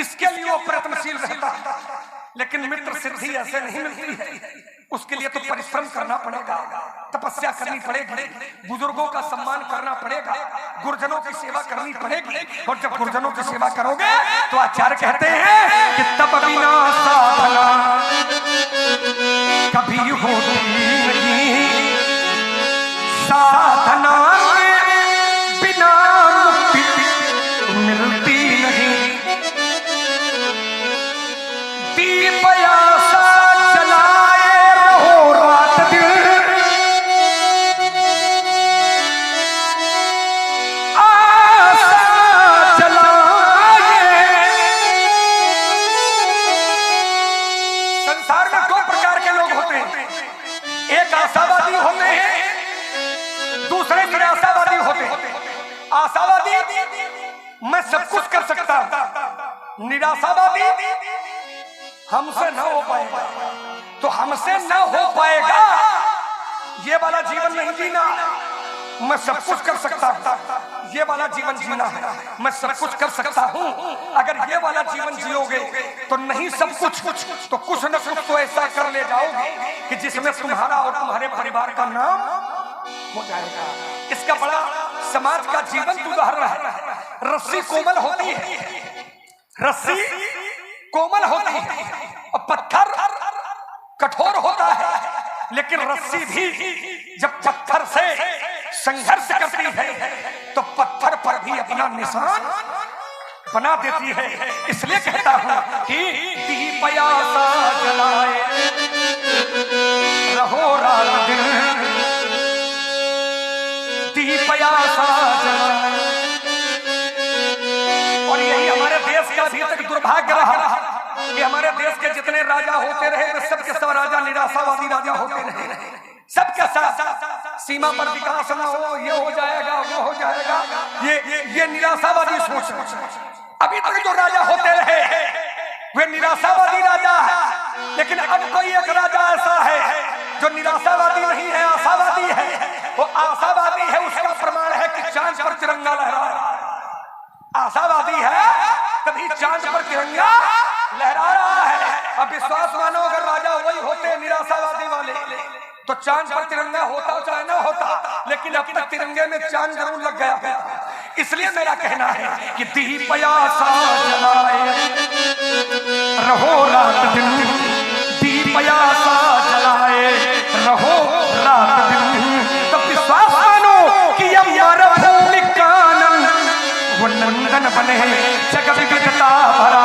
इसके लिए वो प्रयत्नशील रहता है। लेकिन मित्र सिद्धि ऐसे नहीं मिलती है, उसके लिए तो परिश्रम करना पड़ेगा, तपस्या करनी पड़ेगी, बुजुर्गों का सम्मान करना पड़ेगा, गुरुजनों की सेवा करनी पड़ेगी। और जब गुरुजनों की सेवा करोगे तो आचार्य कहते हैं कि तप बिना साधना कभी होती नहीं, साधना बिना मुक्ति मिलती नहीं। दीप आशा जलाए रहो रात दिन, आशा जलाए। संसार में दो प्रकार के लोग होते हैं, एक आशावादी होते हैं, दूसरे निराशावादी होते हैं। आशावादी मैं सब कुछ कर सकता हूं, निराशावादी हमसे न हो पाएगा। तो हमसे न हो पाएगा ये वाला जीवन नहीं जीना, मैं सब कुछ कर सकता हूं ये वाला जीवन जीना है। मैं सब कुछ कर सकता हूं, अगर ये वाला जीवन जियोगे तो नहीं सब कुछ तो कुछ न कुछ तो ऐसा कर ले जाओगे कि जिसमें तुम्हारा और तुम्हारे परिवार का नाम हो जाएगा। इसका बड़ा समाज का जीवन उदाहरण है। रस्सी कोमल होती है, रस्सी कोमल होती है और पत्थर कठोर होता है, लेकिन रस्सी भी जब पत्थर से संघर्ष करती है तो पत्थर पर भी अपना निशान बना देती है। इसलिए कहता हूं कि दीप आशा जलाए रहो रात दिन, दीप आशा जलाए। और यही हमारे देश का अभी तक दुर्भाग्य रहा कि हमारे देश के जितने राजा होते रहे वे सबके सब राजा निराशावादी राजा होते रहे। सबके साथ सीमा पर विकास ना हो, ये हो जाएगा वो हो जाएगा, ये निराशावादी सोच। अभी तक जो राजा होते रहे वे निराशावादी राजा है, लेकिन अब कोई एक राजा ऐसा है जो निराशावादी नहीं है, आशावादी है। वो आशावादी है, उसका प्रमाण है कि चांद पर तिरंगा लहरा रहा है। आशावादी है तभी चांद पर तिरंगा लहरा रहा है। अब विश्वास मानो अगर राजा वही होते निराशावादी वाले तो चांद पर तिरंगा होता चाहे ना होता, लेकिन अब तक तिरंगे में चांद जरूर लग गया। इसलिए मेरा कहना है कि दीप आशा जलाए रहो रात दिन, दीप आशा जलाए रहो रात दिन। तो विश्वास मानो कि हमारा भूमि कानन वो नंदन बने, जग विविधता भरा,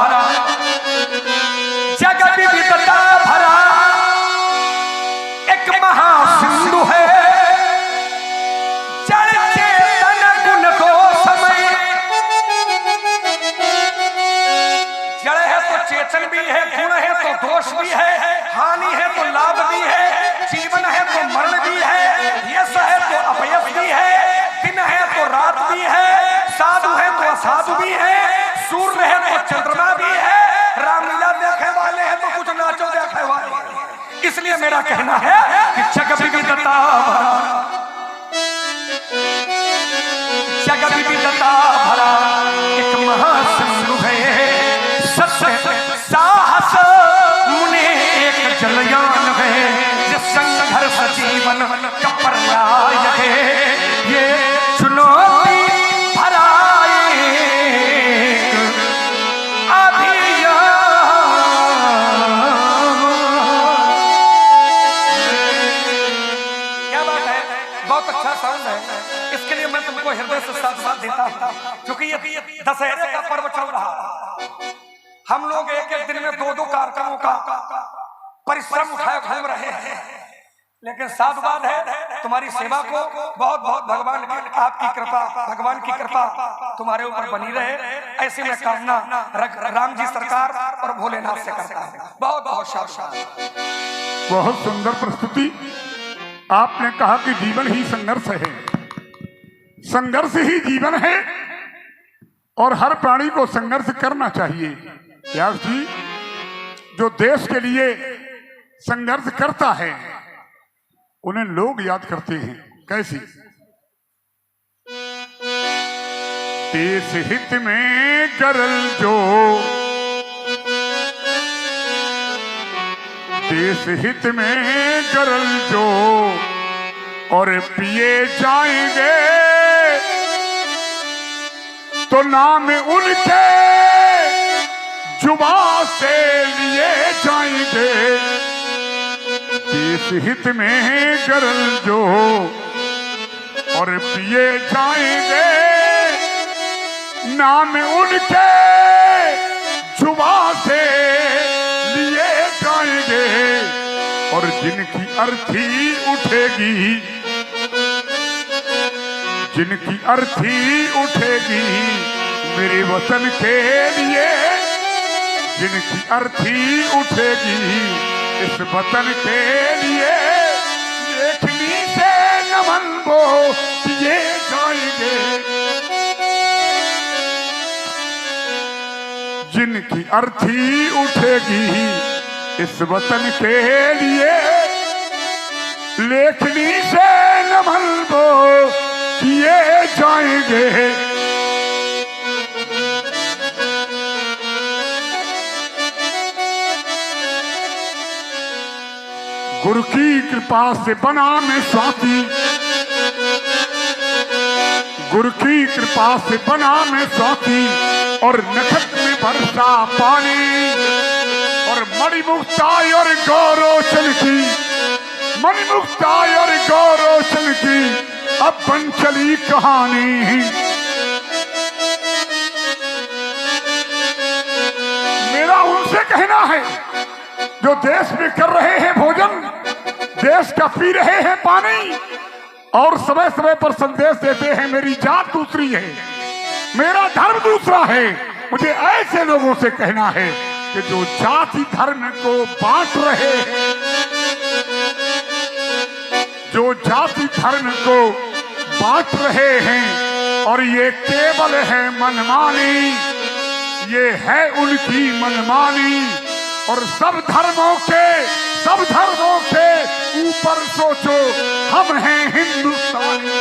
जग विविधता भरा एक महासिंधु है। जड़ चेतन गुण को समय, जड़ है तो चेतन भी है, गुण है तो दोष भी है, हानि है तो लाभ भी है, जीवन है तो मरण भी है, यश है तो अपयश भी है, दिन है तो रात भी है, साधु है तो असाधु भी है, सूर्य है तो चंद्रमा भी है, रामलीला देखने वाले हैं तो कुछ नाचो देखने वाले। इसलिए मेरा कहना है कि जग विविधता भरा, जग विविधता भरा एक महासिंधु है। सत्य साहस मुने एक जलयान है, जिस संघर्ष जीवन का पर्याय है। ये चुनौती भरा एक अभियान। क्या बात है, बहुत अच्छा साउंड है। इसके लिए मैं तुमको हृदय से साधुवाद देता हूं, क्योंकि ये दशहरे का पर्व चल रहा। हम लोग एक एक दिन में दो दो कार्यक्रमों का परिश्रम उठाए घूम रहे हैं, लेकिन साधुवाद है तुम्हारी सेवा को बहुत बहुत भगवान की आपकी कृपा, भगवान की कृपा तुम्हारे ऊपर बनी रहे। ऐसे में कामना राम जी सरकार और भोलेनाथ से करता है। बहुत बहुत शाबाश। बहुत सुंदर प्रस्तुति। आपने कहा कि जीवन ही संघर्ष है, संघर्ष ही जीवन है और हर प्राणी को संघर्ष करना चाहिए। व्यास जी जो देश के लिए संघर्ष करता है उन्हें लोग याद करते हैं। कैसी? देश हित में करल जो देश हित में गरल जो और पिए जाएंगे तो नाम उनके जुबा से लिए जाएंगे। देश हित में गरल जो और पिए जाएंगे नाम उनके जुबा से लिए जाएंगे। और जिनकी अर्थी उठेगी, जिनकी अर्थी उठेगी मेरे वतन के लिए, जिनकी अर्थी उठेगी इस वतन के लिए, लेखनी से नमन वो किए जाएंगे। जिनकी अर्थी उठेगी इस वतन के लिए, लेखनी से नमन वो किए जाएंगे। गुरु की कृपा से बना मैं स्वाति, गुरु की कृपा से बना मैं स्वाति, और नक्षत्र में बरसा पानी, और मणिमुक्ताई और गौरोचन की, मणिमुक्ताई और गौरोचन की अब बन चली कहानी। मेरा उनसे कहना है जो देश में कर रहे हैं भोजन, देश का पी रहे हैं पानी, और समय समय पर संदेश देते हैं मेरी जात दूसरी है, मेरा धर्म दूसरा है। मुझे ऐसे लोगों से कहना है कि जो जाति धर्म को बांट रहे हैं, जो जाति धर्म को बांट रहे हैं, और ये केवल है मनमानी, ये है उनकी मनमानी। और सब धर्मों के ऊपर सोचो हम हैं हिंदुस्तानी।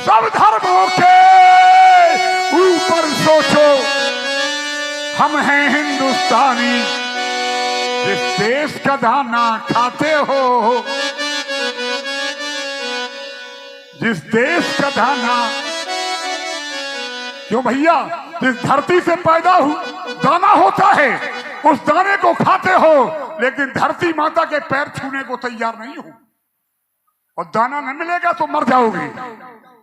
सब धर्मों के ऊपर सोचो हम हैं हिंदुस्तानी। जिस देश का दाना खाते हो, जिस देश का दाना, क्यों भैया, जिस धरती से पैदा दाना होता है उस दाने को खाते हो, लेकिन धरती माता के पैर छूने को तैयार नहीं हो, और दाना न मिलेगा तो मर जाओगे।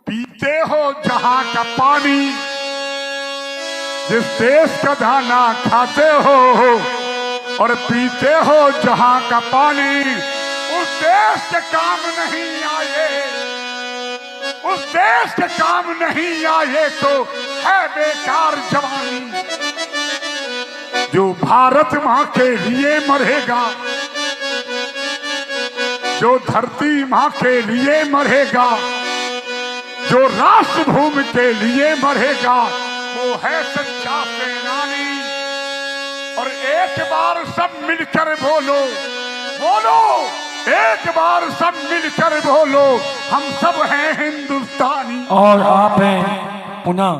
पीते हो जहां का पानी, जिस देश का दाना खाते हो, और पीते हो जहां का पानी, उस देश के काम नहीं आए, उस देश के काम नहीं आए तो है बेकार जवानी। जो भारत माँ के लिए मरेगा, जो धरती माँ के लिए मरेगा, जो राष्ट्र भूमि के लिए मरेगा, वो है सच्चा सेनानी। और एक बार सब मिलकर बोलो, बोलो, एक बार सब मिलकर बोलो, हम सब हैं हिंदुस्तानी। और आप हैं पुनः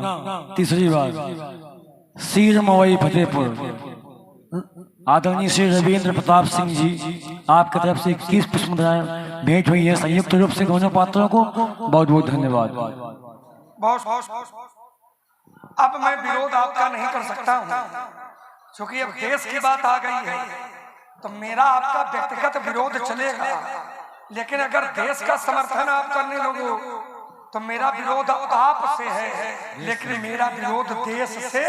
तीसरी बार सीर मवई फतेहपुर आदरणीय श्री रविंद्र प्रताप सिंह जी, आपकी तरफ से 21 पुष्प मुद्राएं भेंट हुई है संयुक्त रूप से दोनों पात्रों को। बहुत बहुत धन्यवाद। अब मैं विरोध आपका नहीं कर सकता हूँ, क्योंकि अब देश की बात आ गई है तो मेरा आपका व्यक्तिगत विरोध चलेगा, लेकिन अगर देश का समर्थन आप करने लगो तो मेरा विरोध आपसे है, लेकिन मेरा विरोध देश से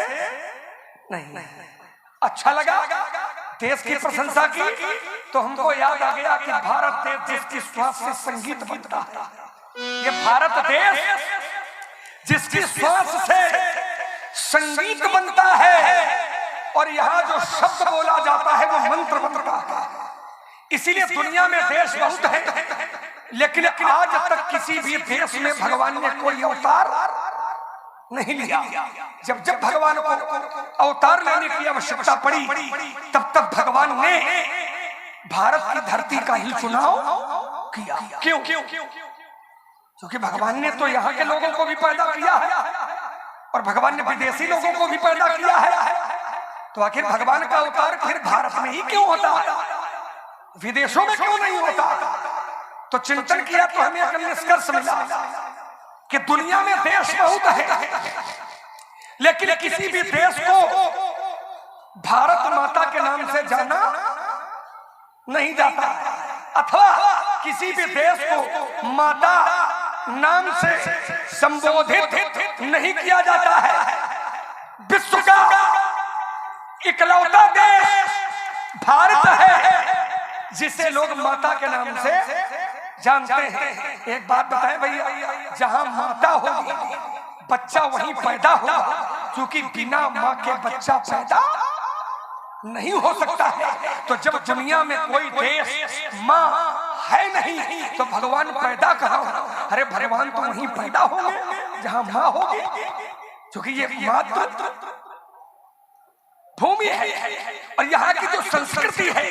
नहीं। अच्छा लगा देश की प्रशंसा की तो हमको याद आ गया कि भारत देश जिसकी श्वास से संगीत बनता है, ये भारत देश जिसकी श्वास से संगीत बनता है, और यहाँ जो शब्द बोला जाता है वो मंत्र बनता है। इसीलिए दुनिया में देश बहुत है, लेकिन आज तक किसी भी देश में भगवान ने कोई अवतार नहीं लिया। जब जब भगवान को अवतार लेने की आवश्यकता पड़ी, तब तब भगवान ने भारत की धरती का ही चुनाव किया। क्यों? क्योंकि भगवान ने तो यहाँ के लोगों को भी पैदा किया है, और भगवान ने विदेशी लोगों को भी पैदा किया है। तो आखिर भगवान का अवतार फिर भारत में ही क्यों होता है, विदेशों में क्यों नहीं होता? तो चिंतन किया तो हमें एक निष्कर्ष मिला कि दुनिया में देश बहुत है, लेकिन किसी भी देश को भारत माता के नाम से जाना नहीं जाता, अथवा किसी भी देश को माता नाम से संबोधित नहीं किया जाता है। विश्व का इकलौता देश भारत है जिसे लोग माता के नाम से जानते हैं। एक बात बताएं भैया, जहां माता होगी बच्चा वहीं पैदा होगा, क्योंकि बिना माँ के बच्चा पैदा नहीं हो सकता है। तो जब दुनिया में कोई देश माँ है नहीं तो भगवान पैदा कहाँ हो? अरे भगवान तो वहीं पैदा होंगे जहां माँ होगी, क्योंकि ये मातृ भूमि है। और यहाँ की जो संस्कृति है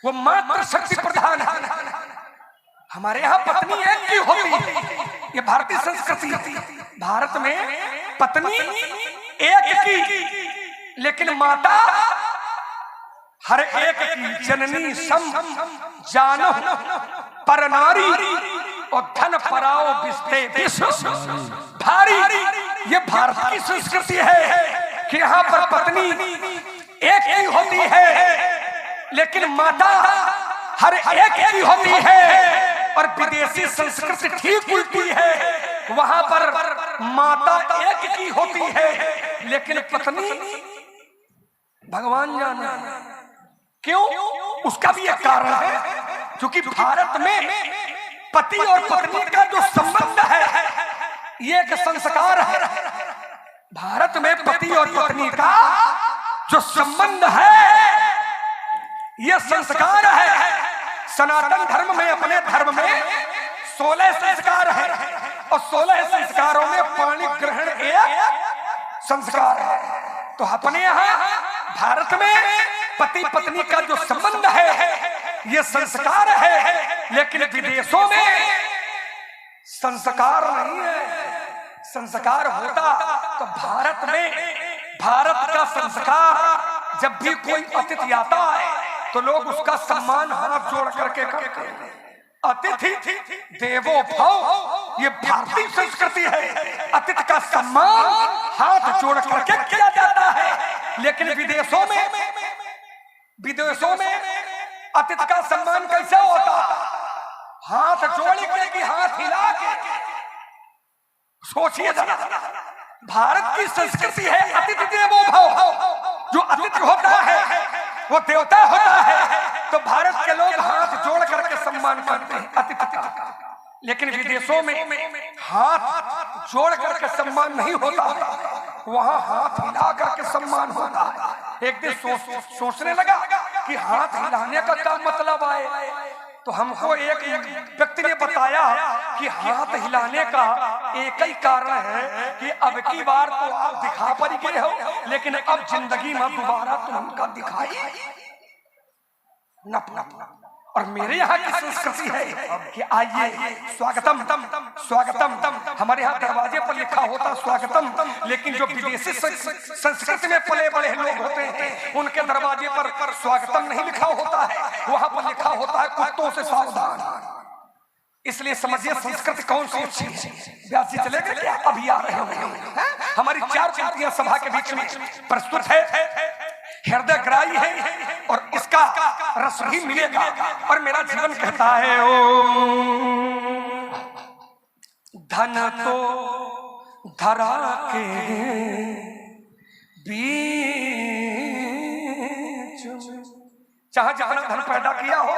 वो मातृ शक्ति प्रधान है। हमारे यहाँ पत्नी एक की होती है, ये भारतीय संस्कृति है। भारत में पत्नी एक की, लेकिन माता हर एक की। जननी सम जानो पर नारी और धन पराओ बिस्ते विश्व भारी। ये भारत की संस्कृति है कि यहाँ पर पत्नी एक ही होती है, लेकिन माता हर एक की होती है। और विदेशी संस्कृति ठीक उल्टी है, वहां पर माता एक की होती है, लेकिन पत्नी भगवान जाने क्यों। उसका भी एक कारण है, क्योंकि भारत में पति और पत्नी का जो संबंध है ये एक संस्कार है। भारत में पति और पत्नी का जो संबंध है ये संस्कार है। सनातन धर्म में, अपने धर्म में 16 संस्कार है और 16 संस्कारों में पाणी ग्रहण एक संस्कार है। तो अपने यहाँ भारत में पति पत्नी का जो संबंध है ये संस्कार है, लेकिन विदेशों में संस्कार नहीं है। संस्कार होता तो भारत में, भारत का संस्कार, जब भी कोई अतिथि आता है तो लोग उसका सम्मान हाथ जोड़ करके करते हैं। अतिथि देवो भव, ये भारतीय संस्कृति है। अतिथि का सम्मान हाथ जोड़ करके किया जाता है, लेकिन विदेशों में अतिथि का सम्मान कैसे होता? हाथ जोड़ के कि हाथ हिला के। सोचिए जरा, भारत की संस्कृति है अतिथि देवो भव। जो अतिथि होता है वो देवता होता है, तो भारत के लोग हाथ जोड़ करके सम्मान करते हैं अतिथि का। लेकिन विदेशों में हाथ जोड़ करके सम्मान नहीं होता, वहां हाथ हिला करके सम्मान होता है। एक दिन सोचने लगा कि हाथ हिलाने का क्या मतलब है, तो हमको एक व्यक्ति ने बताया कि हाथ हिलाने का एक ही कारण है कि अब की बार तो आप दिखा पर गए हो, लेकिन अब जिंदगी में दोबारा तुम हमका दिखाई न। और मेरे यहाँ की संस्कृति है कि आइए स्वागतम स्वागतम। हमारे यहाँ दरवाजे पर लिखा होता स्वागतम, लेकिन जो विदेशी संस्कृति में पले बड़े लोग होते हैं उनके दरवाजे पर स्वागतम नहीं लिखा होता है, वहां पर लिखा होता है कुत्तों से सावधान। इसलिए समझिए संस्कृति कौन सी अच्छी है। व्यास जी चले गए, अभी आ रहे हो। हमारी 4 पंक्तियां सभा के बीच में प्रस्तुत है, हृदय ग्राही है और इसका रस भी मिलेगा। और मेरा जीवन कहता है ओ धन तो धरा के बीच, जहां जहां धन पैदा किया हो,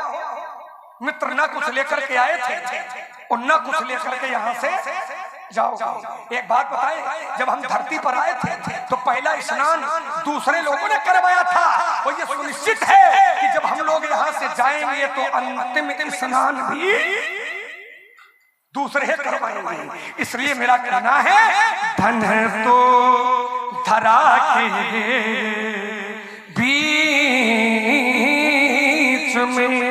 मित्र ना कुछ लेकर के आए थे और ना कुछ लेकर के यहाँ से जाओ। एक बात बताएं, जब हम धरती पर आए थे तो पहला स्नान दूसरे लोगों ने करवाया था, और ये सुनिश्चित है कि जब हम लोग यहाँ से जाएंगे तो अंतिम स्नान भी दूसरे करवाएंगे। इसलिए मेरा कहना है धन तो धरा के बीच में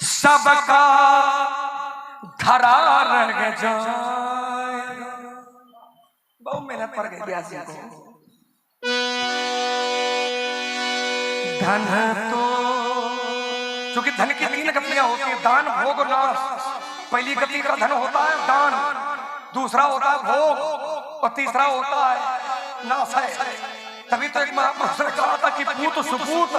सबका धरा रह जाए। बहुत मेहनत पड़ गई व्यास जी को। धन तो क्योंकि धन की 3 गतियां होती हैं, दान भोग नाश। पहली गति का धन होता है दान, दूसरा होता है भोग और तीसरा होता है नाश है। तभी तो एक महापुरुष ने कहा था कि पूत सुपूत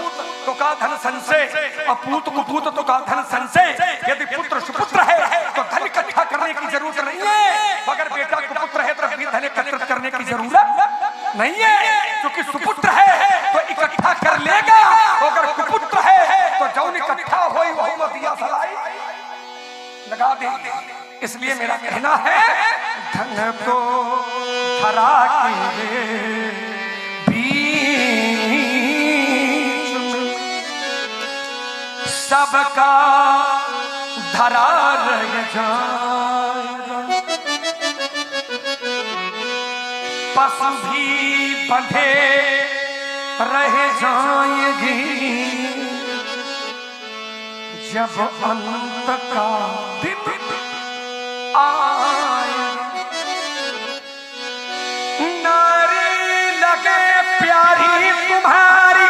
तो का धन संशय और पूत कुपूत तो का धन संशय। यदि पुत्र सुपुत्र है तो धन इकट्ठा करने की जरूरत नहीं है, अगर बेटा कुपुत्र है तो भी धन एकत्रित करने की जरूरत नहीं है, क्योंकि सुपुत्र है तो इकट्ठा कर लेगा, अगर कुपुत्र है तो जौन इकट्ठा हो वही में दिया सलाई लगा दे। इसलिए मेरा कहना है धन तो धरा के सबका धरा रह जाएगा, पशु भी बंधे रह जाएंगे, जब अंत का दिन आए। नारी लगे प्यारी तुम्हारी,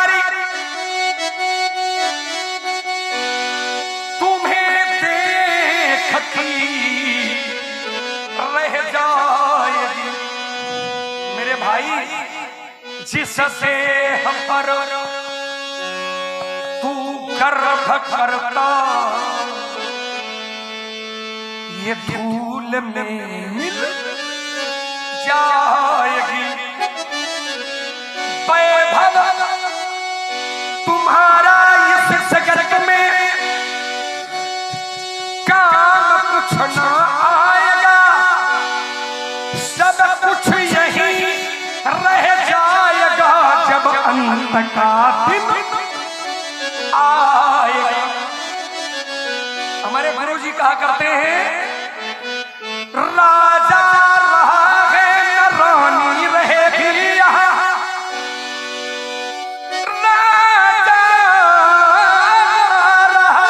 रह जाएगी। मेरे भाई जिससे हम पर तू गर्व करता, ये धूल में मिल जाएगी। वैभव तुम्हारा इस जगत में काम कुछ न आएगा, सब कुछ यही रह जाएगा, जब अंत का दिन आएगा। हमारे गुरु जी कहा करते हैं राजा रहा है न रानी रहेगी यहाँ, राजा रहा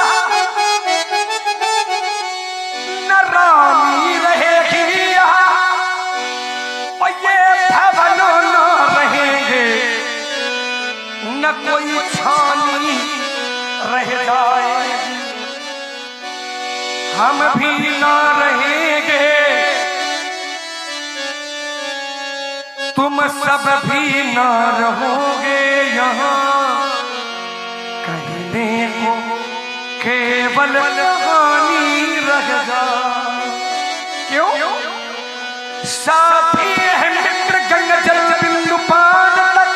न रानी रहेगी यहाँ, और ये भवन न रहेंगे, न कोई छानी रह जाएगी, हम भी न रहेंगे, तुम सब भी न रहोगे यहाँ, कहने को केवल कहानी रह जाए। क्यों? साथी है मित्र गंगा जल बिंदु पान तक,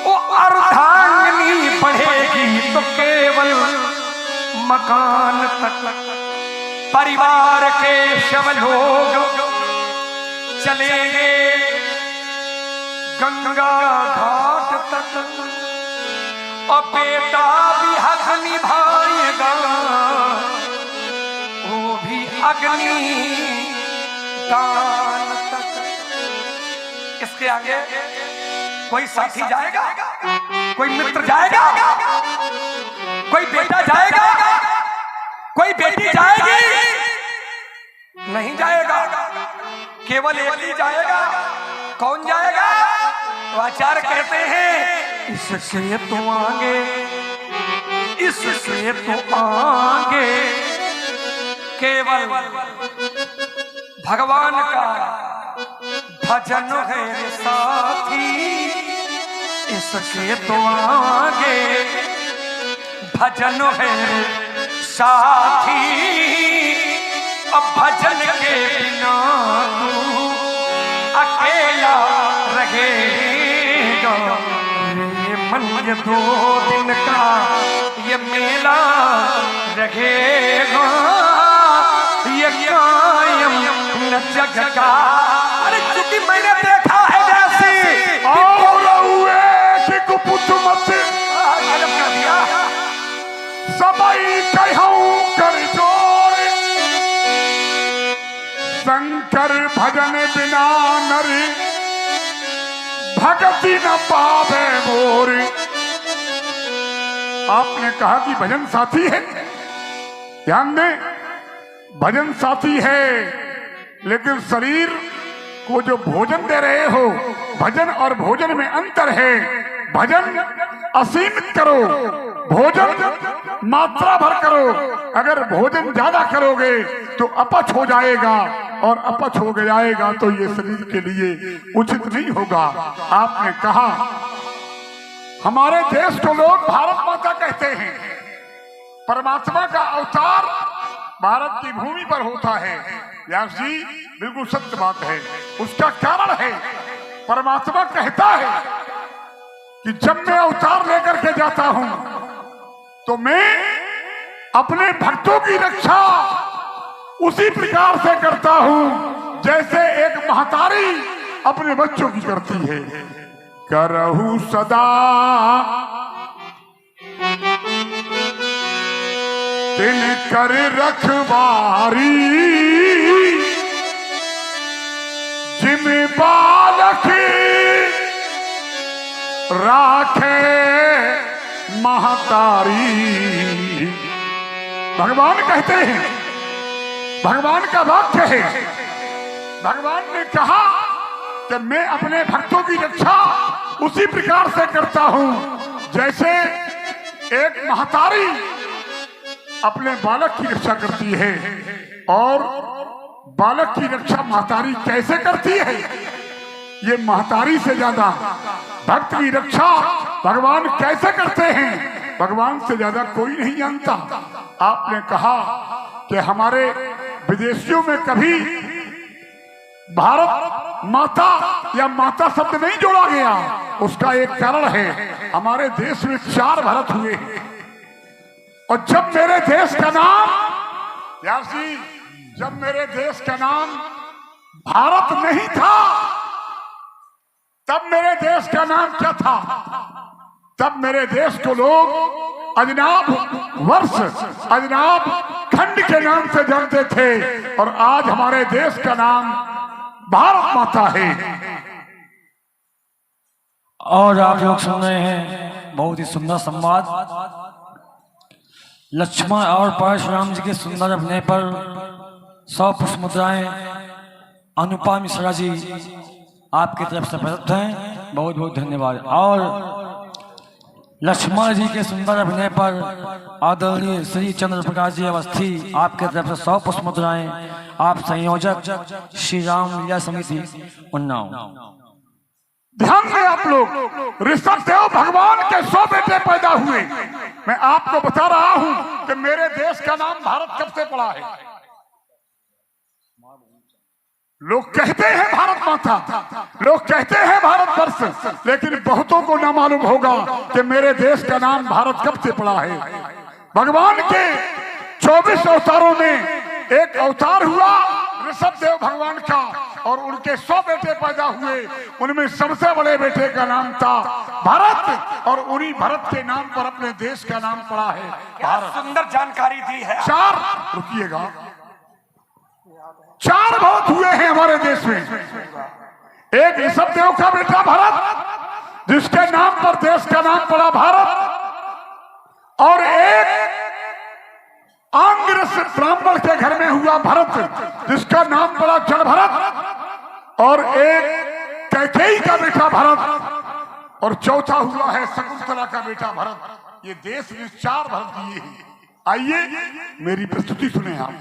वो अर्धांगिनी बढ़ेगी तो केवल मकान तक, परिवार के सब लोग चलेंगे गंगा घाट तक, और बेटा भी हक निभाएगा, वो भी अग्नि दान तक। इसके आगे कोई साथी जाएगा, कोई मित्र जाएगा, कोई बेटा जाएगा, कोई बेटी जाएगी? नहीं जाएगा, केवल एक ही जाएगा। कौन जाएगा? तो आचार्य कहते हैं इससे तो आगे, इससे तो आगे केवल भगवान का भजन है रे साथी, इससे तो आगे भजन है साथी, अब भजन के बिना तू अकेला रहेगा, ये मन ये 2 दिन का ये मेला रहेगा, ये कायम न जग का। अरे चूंकि मैंने देखा है जैसी और हुए कि कुपुत मत कर दिया, सबई कहूं कर जोड़, शंकर भजन बिना नरी भगति न पावे मोर। आपने कहा कि भजन साथी है, ध्यान दें, भजन साथी है, लेकिन शरीर को जो भोजन दे रहे हो, भजन और भोजन में अंतर है। भजन असीमित करो, भोजन मात्रा भर करो। अगर भोजन ज्यादा करोगे तो अपच हो जाएगा, और अपच हो जाएगा तो ये शरीर के लिए उचित नहीं होगा। आपने कहा हमारे देश को लोग भारत माता कहते हैं। परमात्मा का अवतार भारत की भूमि पर होता है। व्यास जी बिल्कुल सत्य बात है। उसका कारण है, परमात्मा कहता है कि जब मैं अवतार लेकर के जाता हूं तो मैं अपने भक्तों की रक्षा उसी प्रकार से करता हूं जैसे एक महतारी अपने बच्चों की करती है। करहु सदा तिन कर रखवारी, जिम बालक राखे महतारी। भगवान कहते हैं, भगवान का वाक्य है, भगवान ने कहा कि मैं अपने भक्तों की रक्षा उसी प्रकार से करता हूं जैसे एक महतारी अपने बालक की रक्षा करती है। और बालक की रक्षा महतारी कैसे करती है, ये महतारी से ज्यादा भक्त की रक्षा भगवान कैसे करते हैं, भगवान से ज्यादा कोई नहीं जानता। आपने कहा कि हमारे विदेशियों में कभी भारत माता या माता शब्द नहीं जोड़ा गया। उसका एक कारण है, हमारे देश में 4 भारत हुए हैं। और जब मेरे देश का नाम, यार जी, जब मेरे देश का नाम भारत नहीं था, तब मेरे देश का नाम क्या था? तब मेरे देश को लोग अजनाब वर्ष, अजनाब खंड के नाम से जानते थे। और आज हमारे देश का नाम भारत माता है। और आप लोग सुन रहे हैं बहुत ही सुंदर संवाद। लक्ष्मण और परशुराम जी के सुंदर अभिनय पर 100 पुष्प मुद्राएं अनुपा मिश्रा जी आपकी तरफ से प्रदत्त हैं, बहुत बहुत धन्यवाद। और लक्ष्मण जी के सुंदर अभिनय पर आदरणीय श्री चंद्र प्रकाश जी अवस्थी आपके तरफ से 100 पुष्प मुद्राएं, आप संयोजक श्री राम लीला समिति उन्नाव। ध्यान दें आप लोग, ऋषभ देव भगवान के 100 बेटे पैदा हुए। मैं आपको बता रहा हूं कि मेरे देश का नाम भारत कब से पड़ा है। लोग कहते हैं भारत माता, लोग कहते हैं भारत वर्ष, लेकिन बहुतों को न मालूम होगा कि मेरे देश का नाम भारत कब से पड़ा है। भगवान के 24 अवतारों में एक अवतार हुआ ऋषभ देव भगवान का, और उनके 100 बेटे पैदा हुए। उनमें सबसे बड़े बेटे का नाम था भारत, और उन्हीं भारत के नाम पर अपने देश का नाम पड़ा है भारत। सुंदर जानकारी दी है। 4 रुकिएगा, 4 बहुत हुए हैं हमारे देश में। एक ऋषभ देव का बेटा भरत, जिसके नाम पर देश का नाम पड़ा भारत, और एक आंग्रस ब्राह्मण के घर में हुआ भरत, जिसका नाम पड़ा जड़ भरत, और एक कैकेयी का बेटा भरत, और चौथा हुआ है शकुंतला का बेटा भरत। ये देश में 4 भरत दिए हैं। आइए मेरी प्रस्तुति सुने आप।